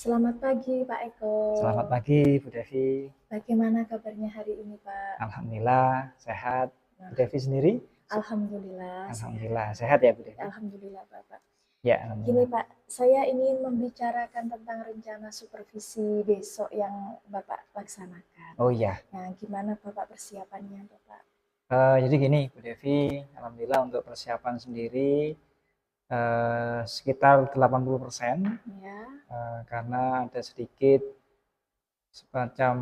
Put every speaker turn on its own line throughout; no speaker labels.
Selamat pagi Pak Eko.
Selamat pagi Bu Devi.
Bagaimana kabarnya hari ini Pak?
Alhamdulillah sehat. Bu Devi sendiri?
Alhamdulillah.
Alhamdulillah sehat ya Bu Devi.
Alhamdulillah Bapak.
Ya,
Gini
alhamdulillah.
Pak, saya ingin membicarakan tentang rencana supervisi besok yang Bapak laksanakan.
Oh iya.
Nah, gimana Bapak persiapannya Bapak?
Jadi gini Bu Devi, alhamdulillah untuk persiapan sendiri sekitar 80%.
Ya.
Karena ada sedikit semacam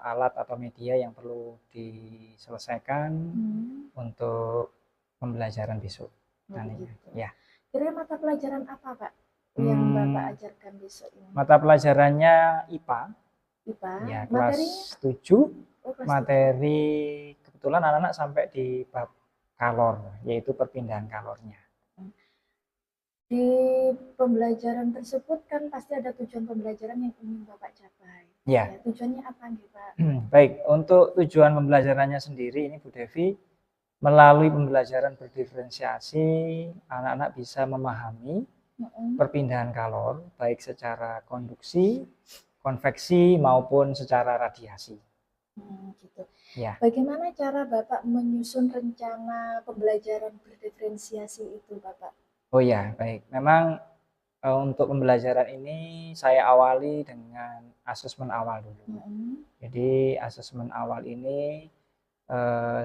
alat atau media yang perlu diselesaikan untuk pembelajaran besok.
Ya. Kira mata pelajaran apa Pak yang Bapak ajarkan besok ini?
Mata pelajarannya IPA.
IPA.
Ya, kelas 7. Materi kebetulan anak-anak sampai di bab kalor, yaitu perpindahan kalornya.
Di pembelajaran tersebut kan pasti ada tujuan pembelajaran yang ingin Bapak capai.
Ya.
Tujuannya apa nih Pak?
Baik, untuk tujuan pembelajarannya sendiri ini Bu Devi, melalui pembelajaran berdiferensiasi, anak-anak bisa memahami perpindahan kalor, baik secara konduksi, konveksi, maupun secara radiasi.
Gitu.
Ya.
Bagaimana cara Bapak menyusun rencana pembelajaran berdiferensiasi itu Bapak?
Oh ya, baik. Memang untuk pembelajaran ini saya awali dengan asesmen awal dulu. Jadi asesmen awal ini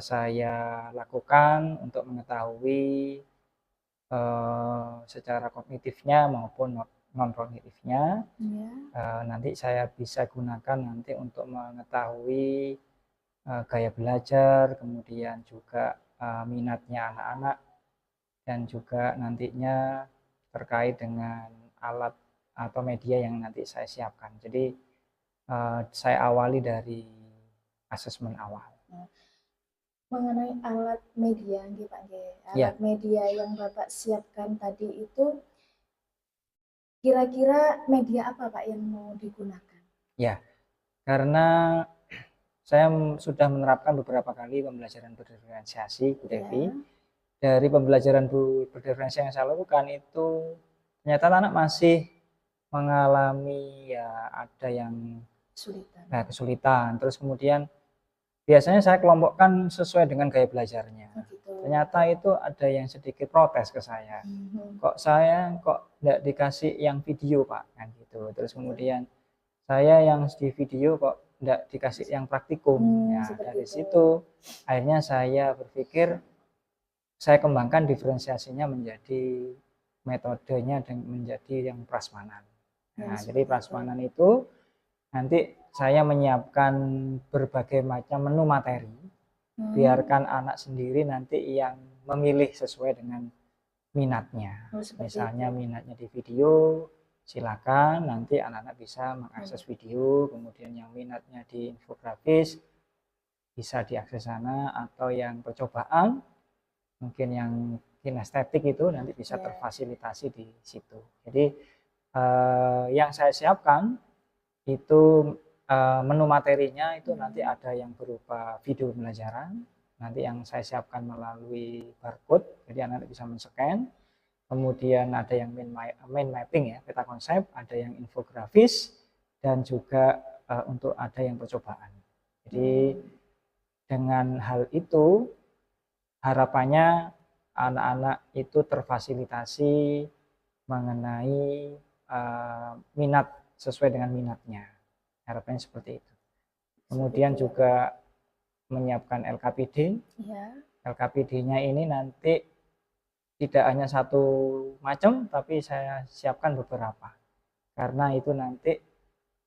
saya lakukan untuk mengetahui secara kognitifnya maupun non-kognitifnya. Nanti saya bisa gunakan nanti untuk mengetahui gaya belajar, kemudian juga minatnya anak-anak, dan juga nantinya terkait dengan alat atau media yang nanti saya siapkan. Jadi saya awali dari asesmen awal.
Mengenai alat media, alat media yang Bapak siapkan tadi itu, kira-kira media apa Pak yang mau digunakan?
Ya, karena saya sudah menerapkan beberapa kali pembelajaran berdiferensiasi Bu Devi. Dari pembelajaran berdiferensiasi yang saya lakukan itu ternyata anak masih mengalami ya ada yang kesulitan. Terus kemudian biasanya saya kelompokkan sesuai dengan gaya belajarnya. Ternyata itu ada yang sedikit protes ke saya. Kok nggak dikasih yang video Pak, kan gitu. Terus kemudian saya yang di video kok nggak dikasih yang praktikum. Dari situ akhirnya saya berpikir saya kembangkan diferensiasinya menjadi metodenya dan menjadi yang prasmanan. Jadi prasmanan itu nanti saya menyiapkan berbagai macam menu materi, biarkan anak sendiri nanti yang memilih sesuai dengan minatnya. Misalnya minatnya di video, silakan nanti anak-anak bisa mengakses video, kemudian yang minatnya di infografis bisa diakses sana, atau yang percobaan mungkin yang kinestetik itu nanti bisa terfasilitasi di situ. Jadi yang saya siapkan itu menu materinya itu nanti ada yang berupa video pembelajaran, nanti yang saya siapkan melalui barcode, jadi anak-anak bisa men-scan. Kemudian ada yang mind mapping ya, peta konsep, ada yang infografis, dan juga untuk ada yang percobaan. Jadi dengan hal itu harapannya anak-anak itu terfasilitasi mengenai minat sesuai dengan minatnya. Harapannya seperti itu. Kemudian juga menyiapkan LKPD. LKPD-nya ini nanti tidak hanya satu macam, tapi saya siapkan beberapa. Karena itu nanti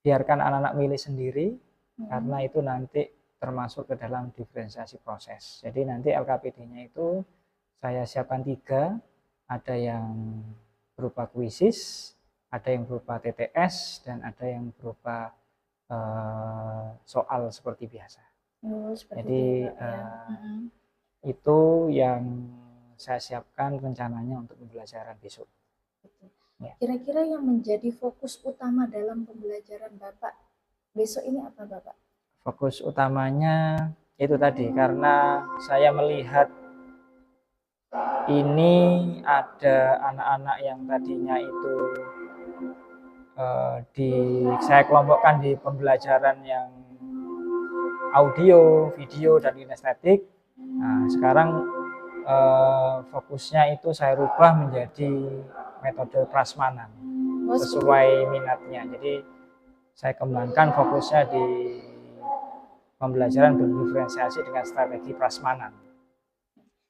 biarkan anak-anak milih sendiri, karena itu nanti termasuk ke dalam diferensiasi proses. Jadi nanti LKPD-nya itu saya siapkan 3, ada yang berupa kuisis, ada yang berupa TTS, dan ada yang berupa soal seperti biasa.
Oh, seperti
Jadi
itu ya, Pak, ya.
itu yang saya siapkan rencananya untuk pembelajaran besok. Ya.
Kira-kira yang menjadi fokus utama dalam pembelajaran Bapak besok ini apa, Bapak?
Fokus utamanya itu tadi, karena saya melihat ini ada anak-anak yang tadinya itu saya kelompokkan di pembelajaran yang audio, video, dan kinestetik. Nah, sekarang fokusnya itu saya rubah menjadi metode prasmanan sesuai minatnya. Jadi saya kembangkan fokusnya di pembelajaran berdiferensiasi dengan strategi prasmanan.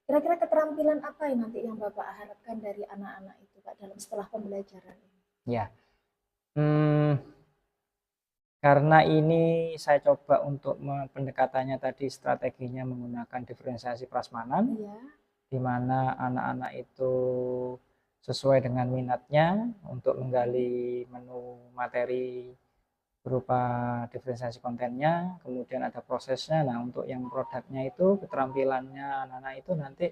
Kira-kira keterampilan apa yang nanti yang Bapak harapkan dari anak-anak itu, Pak, dalam setelah pembelajaran ini?
Ya, karena ini saya coba untuk pendekatannya tadi strateginya menggunakan diferensiasi prasmanan,
ya,
di mana anak-anak itu sesuai dengan minatnya untuk menggali menu materi berupa diferensiasi kontennya, kemudian ada prosesnya. Nah, untuk yang produknya itu keterampilannya anak-anak itu nanti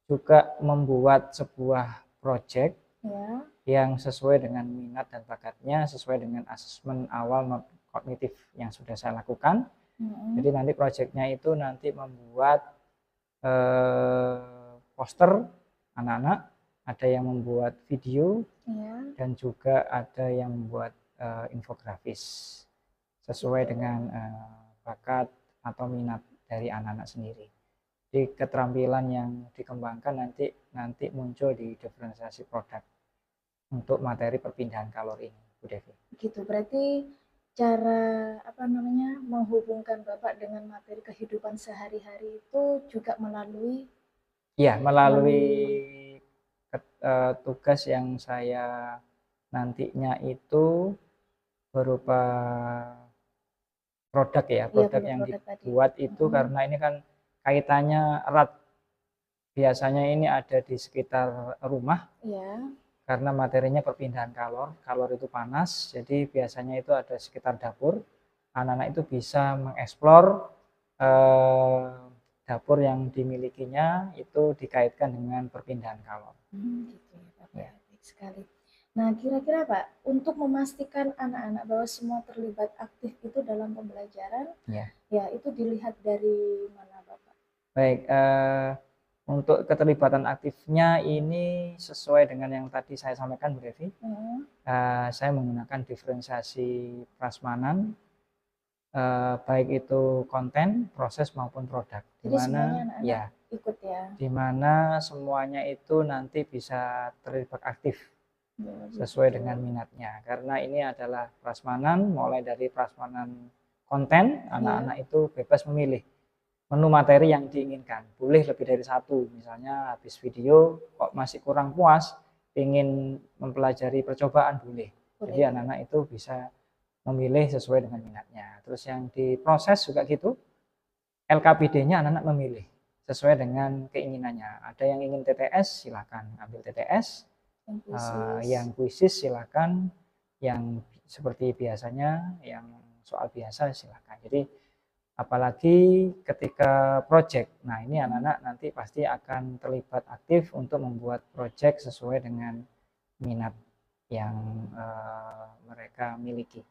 juga membuat sebuah project
ya,
yang sesuai dengan minat dan bakatnya, sesuai dengan asesmen awal kognitif yang sudah saya lakukan. Jadi nanti projectnya itu nanti membuat poster anak-anak, ada yang membuat video, dan juga ada yang membuat infografis sesuai dengan bakat atau minat dari anak-anak sendiri. Jadi keterampilan yang dikembangkan nanti muncul di diferensiasi produk untuk materi perpindahan kalori ini, Bu Devi.
Gitu, berarti cara menghubungkan Bapak dengan materi kehidupan sehari-hari itu juga melalui
tugas yang saya nantinya itu berupa produk ya, produk yang dibuat itu karena ini kan kaitannya erat. Biasanya ini ada di sekitar rumah. Karena materinya perpindahan kalor itu panas, jadi biasanya itu ada sekitar dapur. Anak-anak itu bisa mengeksplor dapur yang dimilikinya itu dikaitkan dengan perpindahan kalor.
Gitu ya, Pak. Ya. Baik sekali. Nah, kira-kira Pak, untuk memastikan anak-anak bahwa semua terlibat aktif itu dalam pembelajaran, ya itu dilihat dari mana, Bapak?
Baik, untuk keterlibatan aktifnya ini sesuai dengan yang tadi saya sampaikan, Bu Devi. Saya menggunakan diferensiasi prasmanan, baik itu konten, proses maupun produk.
Jadi semuanya anak-anak ikut ya?
Di mana semuanya itu nanti bisa terlibat aktif sesuai dengan minatnya. Karena ini adalah prasmanan, mulai dari prasmanan konten, anak-anak itu bebas memilih menu materi yang diinginkan. Boleh lebih dari satu, misalnya habis video kok masih kurang puas, ingin mempelajari percobaan, boleh. Jadi anak-anak itu bisa memilih sesuai dengan minatnya. Terus yang diproses juga gitu, LKPD-nya anak-anak memilih sesuai dengan keinginannya. Ada yang ingin TTS, silakan ambil TTS. Yang kuisis silakan, yang seperti biasanya, yang soal biasa silakan. Jadi apalagi ketika project, nah ini anak-anak nanti pasti akan terlibat aktif untuk membuat project sesuai dengan minat yang mereka miliki,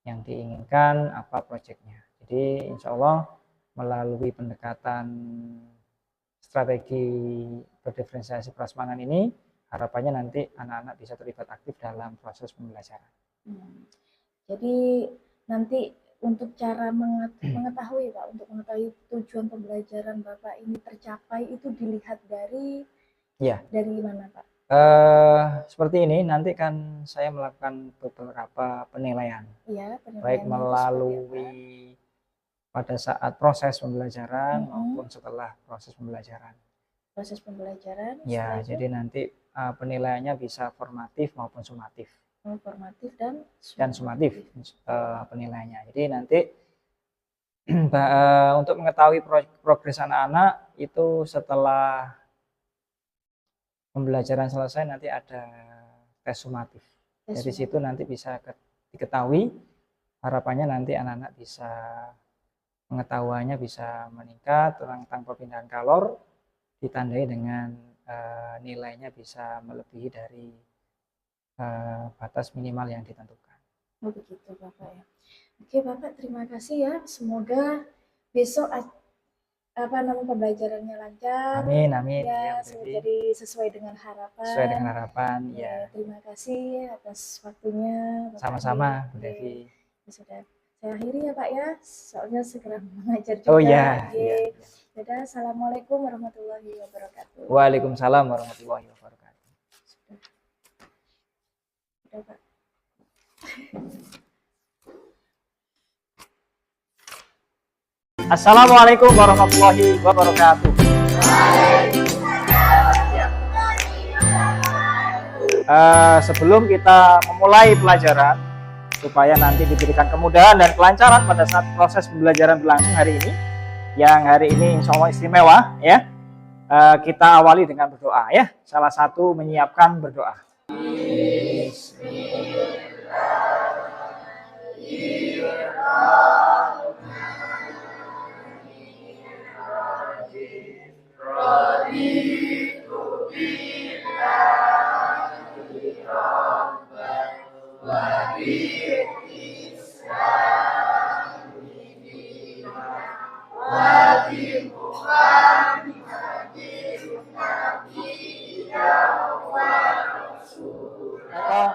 yang diinginkan apa projectnya. Jadi insya Allah melalui pendekatan strategi berdiferensiasi prasmanan ini, harapannya nanti anak-anak bisa terlibat aktif dalam proses pembelajaran.
Jadi nanti untuk cara mengetahui Pak, untuk mengetahui tujuan pembelajaran Bapak ini tercapai itu dilihat dari mana Pak?
Seperti ini, nanti kan saya melakukan beberapa penilaian, baik melalui pada saat proses pembelajaran maupun setelah proses pembelajaran. Ya, jadi nanti penilaiannya bisa formatif maupun sumatif.
Formatif dan
sumatif penilaiannya. Jadi nanti Untuk mengetahui progres anak-anak itu setelah pembelajaran selesai nanti ada tes sumatif. Dari situ nanti bisa diketahui, harapannya nanti anak-anak bisa pengetahuannya bisa meningkat tentang perpindahan kalor, ditandai dengan nilainya bisa melebihi dari batas minimal yang ditentukan.
Oh begitu Bapak ya. Oke Bapak, terima kasih ya. Semoga besok pembelajarannya lancar.
Amin, amin.
Ya, jadi sesuai dengan harapan.
Sesuai dengan harapan, ya.
Terima kasih atas waktunya.
Sama-sama, Bu Devi.
Sudah saya akhiri ya Pak ya, soalnya segera mengajar juga.
Oh iya.
Dadah, assalamualaikum warahmatullahi wabarakatuh.
Waalaikumsalam warahmatullahi wabarakatuh.
Sudah Pak.
Assalamualaikum warahmatullahi wabarakatuh. Sebelum kita memulai pelajaran, supaya nanti diberikan kemudahan dan kelancaran pada saat proses pembelajaran berlangsung hari ini, yang hari ini insya Allah istimewa ya, kita awali dengan berdoa ya. Salah satu menyiapkan berdoa.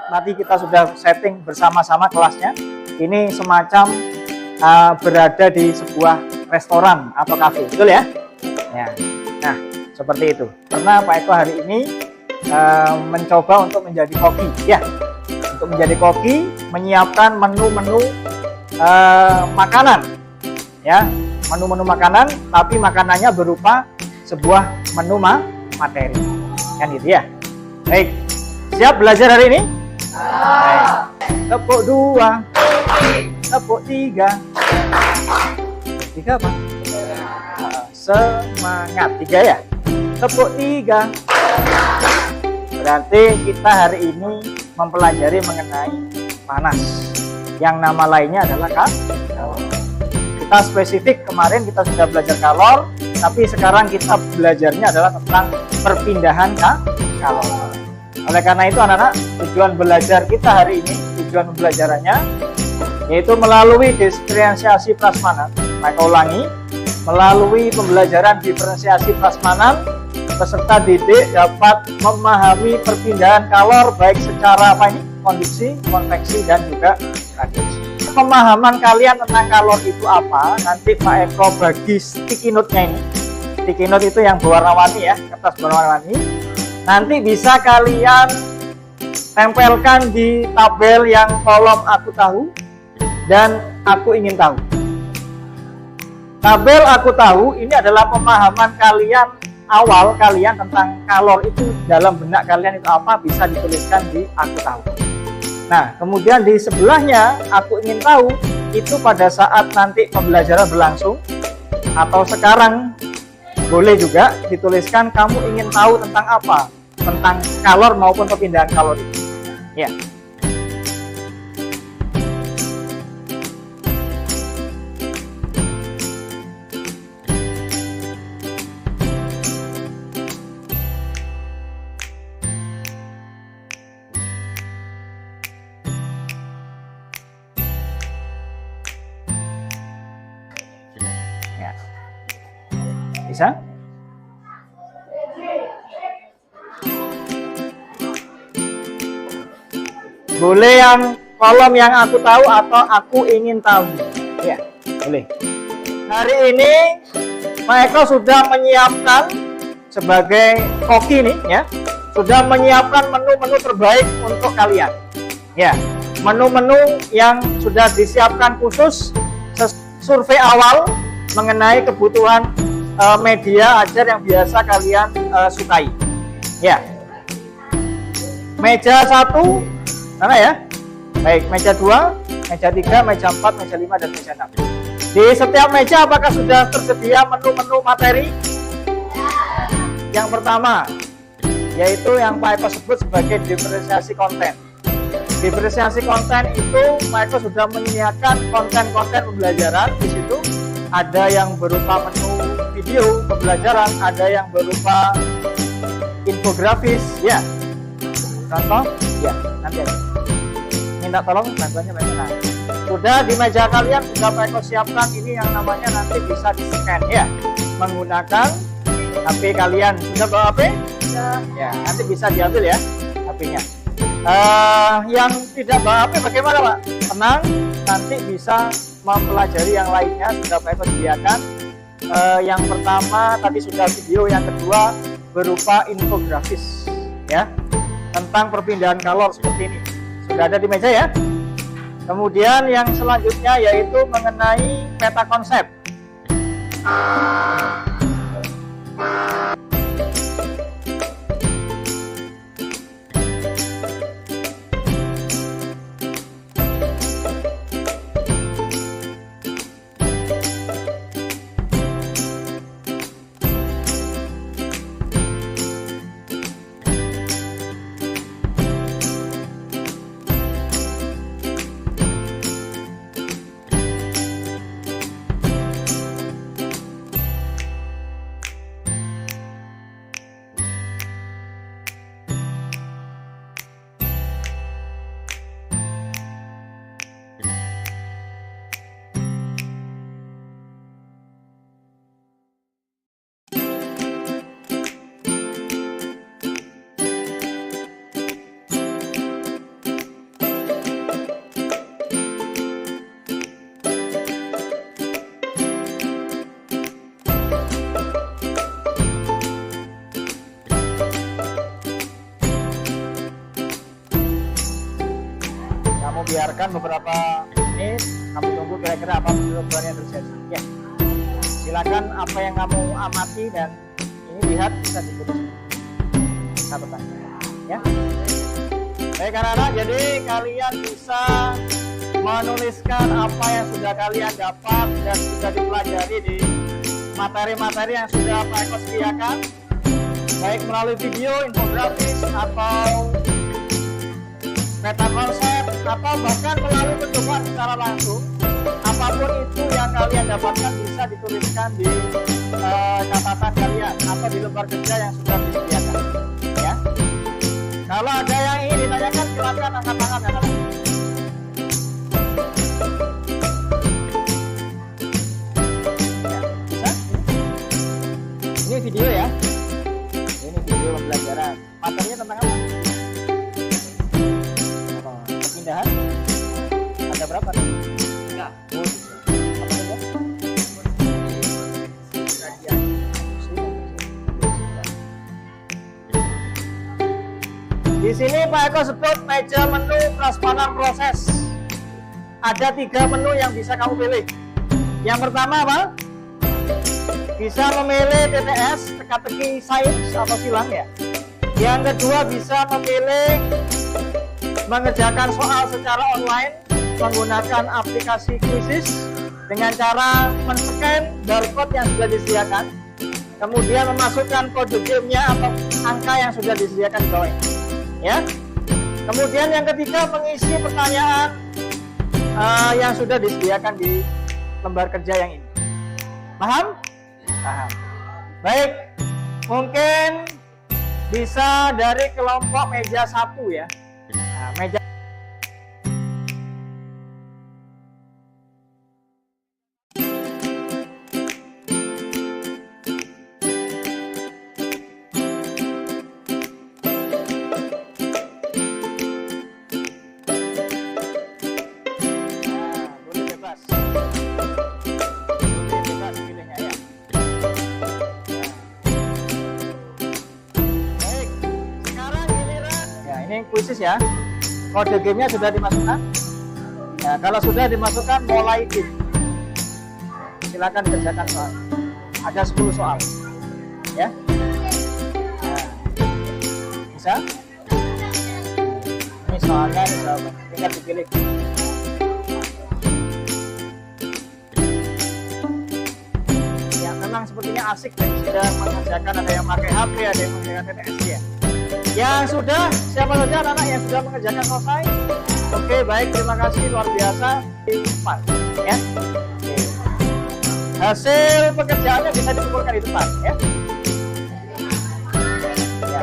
Nanti kita sudah setting bersama-sama kelasnya. Ini semacam berada di sebuah restoran atau kafe, betul ya? Ya. Nah, seperti itu. Karena Pak Eko hari ini mencoba untuk menjadi koki, ya. Untuk menjadi koki, menyiapkan menu-menu makanan, ya. Menu-menu makanan, tapi makanannya berupa sebuah menu materi, kan gitu ya. Baik, siap belajar hari ini? Baik. Tepuk 2, tepuk 3. 3 apa? Semangat 3 ya. Tepuk 3. Berarti kita hari ini mempelajari mengenai panas. Yang nama lainnya adalah kalor. Kita spesifik kemarin kita sudah belajar kalor, tapi sekarang kita belajarnya adalah tentang perpindahan kalor. Oleh karena itu anak-anak, tujuan belajar kita hari ini, tujuan pembelajarannya yaitu melalui diferensiasi prasmanan. Maka ulangi, melalui pembelajaran diferensiasi prasmanan, peserta didik dapat memahami perpindahan kalor baik secara konduksi, konveksi, dan juga radiasi. Pemahaman kalian tentang kalor itu apa? Nanti Pak Eko bagi sticky note-nya ini. Sticky note itu yang berwarna-warni ya, kertas berwarna-warni. Nanti bisa kalian tempelkan di tabel yang kolom aku tahu dan aku ingin tahu. Tabel aku tahu ini adalah pemahaman kalian awal kalian tentang kalor itu dalam benak kalian itu apa, bisa dituliskan di aku tahu. Nah, kemudian di sebelahnya aku ingin tahu itu pada saat nanti pembelajaran berlangsung atau sekarang boleh juga dituliskan kamu ingin tahu tentang apa, tentang kalor maupun perpindahan kalor itu. Ya. Bisa? Boleh yang kolom yang aku tahu atau aku ingin tahu. Ya, boleh. Hari ini Pak Eko sudah menyiapkan sebagai koki nih ya, sudah menyiapkan menu-menu terbaik untuk kalian. Ya, menu-menu yang sudah disiapkan khusus survei awal mengenai kebutuhan media ajar yang biasa kalian sukai. Ya. Meja 1, mana ya? Baik, meja 2, meja 3, meja 4, meja 5, dan meja 6.
Di setiap meja apakah sudah tersedia menu-menu materi? Yang pertama, yaitu yang Pak Eko sebut sebagai diferensiasi konten. Diferensiasi konten itu Pak Eko sudah menyediakan konten-konten pembelajaran. Di situ ada yang berupa menu video pembelajaran, ada yang berupa infografis, ya. Contoh, ya, nanti aja. Minta tolong bantuannya Pak Eko. Nah, sudah di meja kalian sudah Pak Eko siapkan ini yang namanya nanti bisa di-scan ya, menggunakan HP kalian. Sudah bawa HP? Ya, nanti bisa diambil ya HP-nya. Yang tidak bawa HP bagaimana Pak? Tenang, nanti bisa mempelajari yang lainnya, sudah Pak Eko sediakan. Yang pertama tadi sudah video, yang kedua berupa infografis ya, tentang perpindahan kalor seperti ini. Sudah ada di meja ya. Kemudian yang selanjutnya yaitu mengenai peta konsep. Biarkan beberapa menit, kamu tunggu kira-kira apa perubahan yang terjadi ya. Silakan apa yang kamu amati dan ini lihat bisa ditulis catatan ya. Baik anak-anak, jadi kalian bisa menuliskan apa yang sudah kalian dapat dan sudah dipelajari di materi-materi yang sudah Pak Eko sediakan, baik melalui video, infografis, atau peta konsep, atau bahkan melalui percobaan secara langsung. Apapun itu yang kalian dapatkan bisa dituliskan di catatan kalian atau di lembar kerja yang sudah disediakan ya. Kalau ada yang ingin ditanyakan silakan angkat tangan ya. Bisa? Ini video ya. Ini video pembelajaran. Materinya tentang apa? Perpindahan? Ada berapa nih? Enggak. Apa saja? Di sini Pak Eko sebut meja menu prasmanan proses. Ada 3 menu yang bisa kamu pilih. Yang pertama apa? Bisa memilih TTS, teka-teki sains atau silang ya. Yang kedua bisa memilih mengerjakan soal secara online menggunakan aplikasi Quizzes dengan cara men-scan barcode yang sudah disediakan, kemudian memasukkan kode gamenya atau angka yang sudah disediakan di bawah ya. Kemudian yang ketiga mengisi pertanyaan yang sudah disediakan di lembar kerja yang ini. Paham? Paham. Baik, mungkin bisa dari kelompok meja 1 ya. Nah, meja Quizzes ya. Kode gamenya sudah dimasukkan. Ya, kalau sudah dimasukkan mulai game. Silakan kerjakan soal. Ada 10 soal. Ya. Nah, bisa? Ini soalnya tinggal dipilih. sepertinya asik dan sudah mengerjakan, ada yang pakai HP, ada yang mengerjakan TTS ya. Yang sudah, siapa saja anak-anak yang sudah mengerjakan selesai? Oke, baik, terima kasih, luar biasa. Cepat, ya. Oke. Hasil pekerjaannya bisa dikumpulkan di depan, ya. Ya.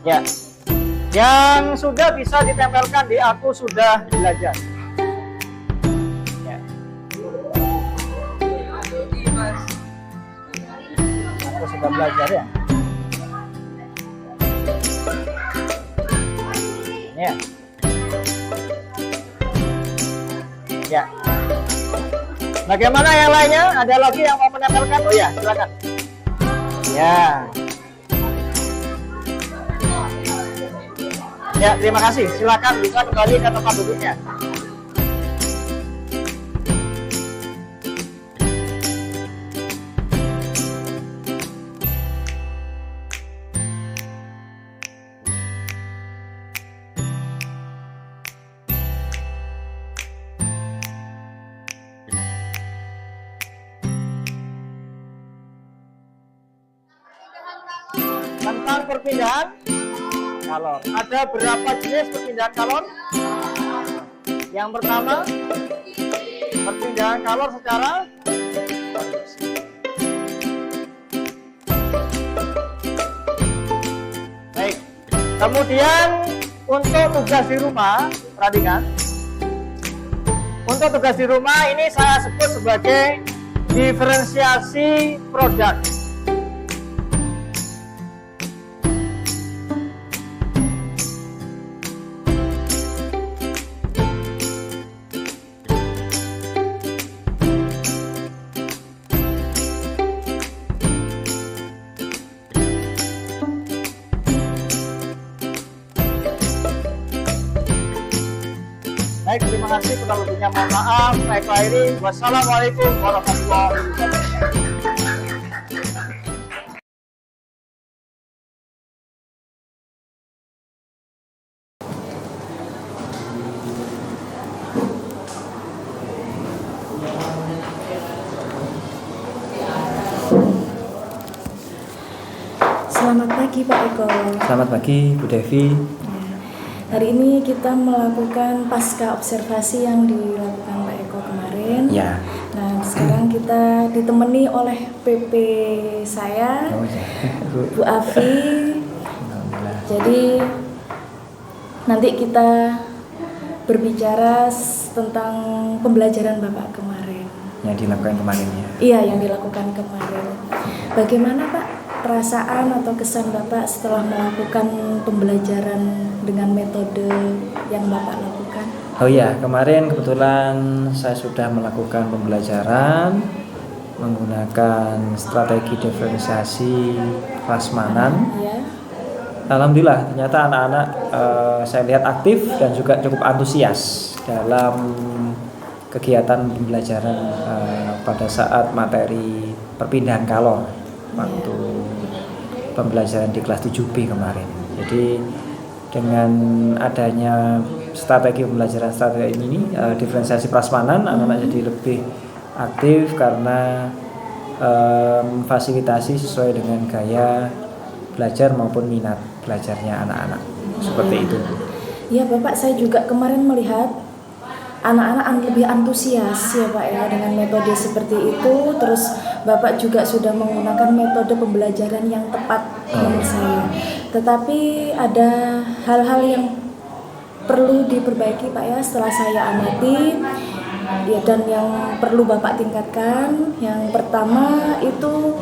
Ya, yang sudah bisa ditempelkan di aku sudah belajar. Ya. Aku sudah belajar ya. Ya. Ya. Bagaimana yang lainnya? Ada lagi yang mau menempelkan? Oh ya, silakan. Ya. Ya, terima kasih. Silakan bisa kembali ke tempat duduknya. Tentang perpindahan kalor. Ada berapa jenis perpindahan kalor? Yang pertama, perpindahan kalor secara konveksi. Baik. Kemudian untuk tugas di rumah, perhatikan. Untuk tugas di rumah ini saya sebut sebagai diferensiasi produk. Baik, terima kasih. Kurang lebihnya mohon maaf. Saya akhiri. Wassalamualaikum warahmatullahi wabarakatuh.
Selamat pagi Pak Eko.
Selamat pagi Bu Devi.
Hari ini kita melakukan pasca observasi yang dilakukan Pak Eko kemarin.
Ya.
Nah, sekarang kita ditemani oleh PP saya, Bu Afi. Jadi nanti kita berbicara tentang pembelajaran Bapak kemarin.
Yang dilakukan kemarin ya.
Iya, yang dilakukan kemarin. Bagaimana Pak perasaan atau kesan Bapak setelah melakukan pembelajaran dengan metode yang Bapak lakukan?
Oh iya, kemarin kebetulan saya sudah melakukan pembelajaran menggunakan strategi diferensiasi Prasmanan.
Ya.
Alhamdulillah, ternyata anak-anak saya lihat aktif dan juga cukup antusias dalam kegiatan pembelajaran pada saat materi perpindahan kalor waktu pembelajaran di kelas 7B kemarin. Jadi dengan adanya strategi pembelajaran strategi ini diferensiasi prasmanan, anak-anak jadi lebih aktif karena memfasilitasi sesuai dengan gaya belajar maupun minat belajarnya anak-anak. Seperti itu.
Ya Bapak, saya juga kemarin melihat anak-anak lebih antusias ya Pak ya dengan metode seperti itu. Terus Bapak juga sudah menggunakan metode pembelajaran yang tepat menurut saya. Tetapi ada hal-hal yang perlu diperbaiki Pak ya setelah saya amati ya, dan yang perlu Bapak tingkatkan. Yang pertama itu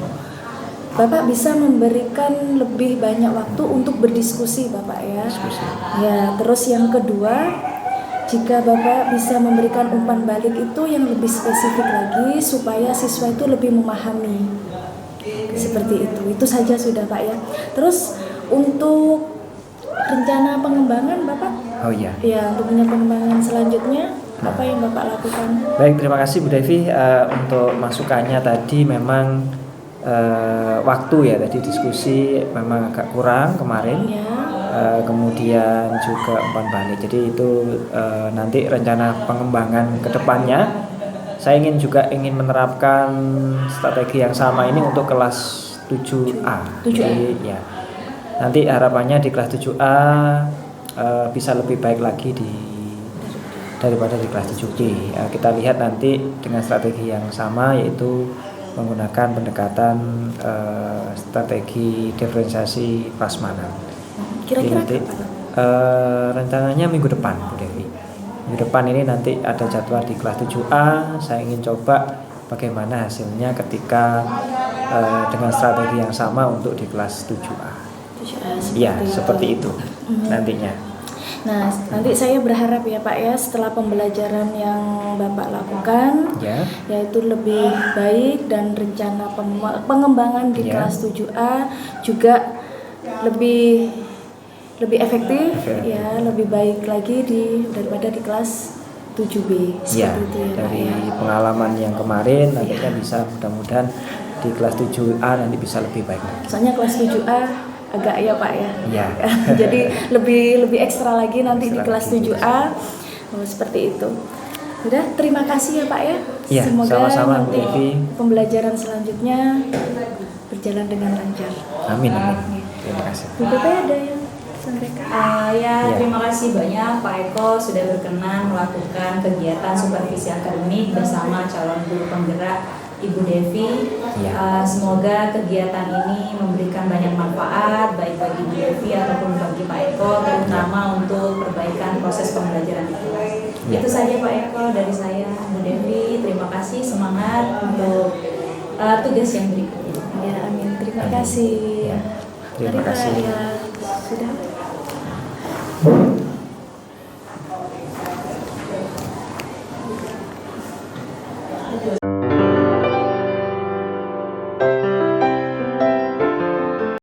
Bapak bisa memberikan lebih banyak waktu untuk berdiskusi Bapak ya. Ya, terus yang kedua, jika Bapak bisa memberikan umpan balik itu yang lebih spesifik lagi supaya siswa itu lebih memahami. Seperti itu saja sudah Pak ya. Terus untuk rencana pengembangan Bapak
Oh iya.
Ya, untuk pengembangan selanjutnya apa yang Bapak lakukan?
Baik, terima kasih Bu Devi untuk masukannya tadi. Memang waktu ya tadi diskusi memang agak kurang kemarin.
Ya.
Kemudian juga umpan balik. Jadi itu nanti rencana pengembangan kedepannya saya ingin menerapkan strategi yang sama ini untuk kelas 7A. Jadi ya nanti harapannya di kelas 7A bisa lebih baik lagi daripada di kelas 7D. Kita lihat nanti dengan strategi yang sama, yaitu menggunakan pendekatan strategi diferensiasi prasmanan.
Kira-kira
nanti rencananya minggu depan Bu Devi. Minggu depan ini nanti ada jadwal di kelas 7A. Saya ingin coba bagaimana hasilnya ketika dengan strategi yang sama untuk di kelas 7A. Iya, seperti itu nantinya.
Nah, nanti saya berharap ya Pak ya, setelah pembelajaran yang Bapak lakukan, yaitu lebih baik dan rencana pengembangan di kelas 7A juga lebih efektif ya, lebih baik lagi daripada di kelas 7B.
Seperti itu ya, dari Pak, ya. Pengalaman yang kemarin nantinya bisa mudah-mudahan di kelas 7A nanti bisa lebih baik lagi.
Soalnya kelas 7A agak ya Pak ya.
Iya.
Jadi lebih ekstra lagi nanti di kelas 7A. Seperti itu. Udah, terima kasih ya Pak ya.
Ya,
semoga
sama-sama,
nanti pembelajaran selanjutnya berjalan dengan lancar.
Amin. Terima kasih.
Bu Pepe ada yang sampaikan?
Terima kasih banyak Pak Eko sudah berkenan melakukan kegiatan supervisi akademik bersama calon guru penggerak Ibu Devi. Semoga kegiatan ini memberikan banyak manfaat baik bagi Ibu Devi ataupun bagi Pak Eko, terutama untuk perbaikan proses pembelajaran di kelas. Itu saja Pak Eko dari saya, Bu Devi. Terima kasih, semangat untuk tugas yang berikutnya.
Ya, amin. Terima kasih.
Terima kasih.
Ya, sudah.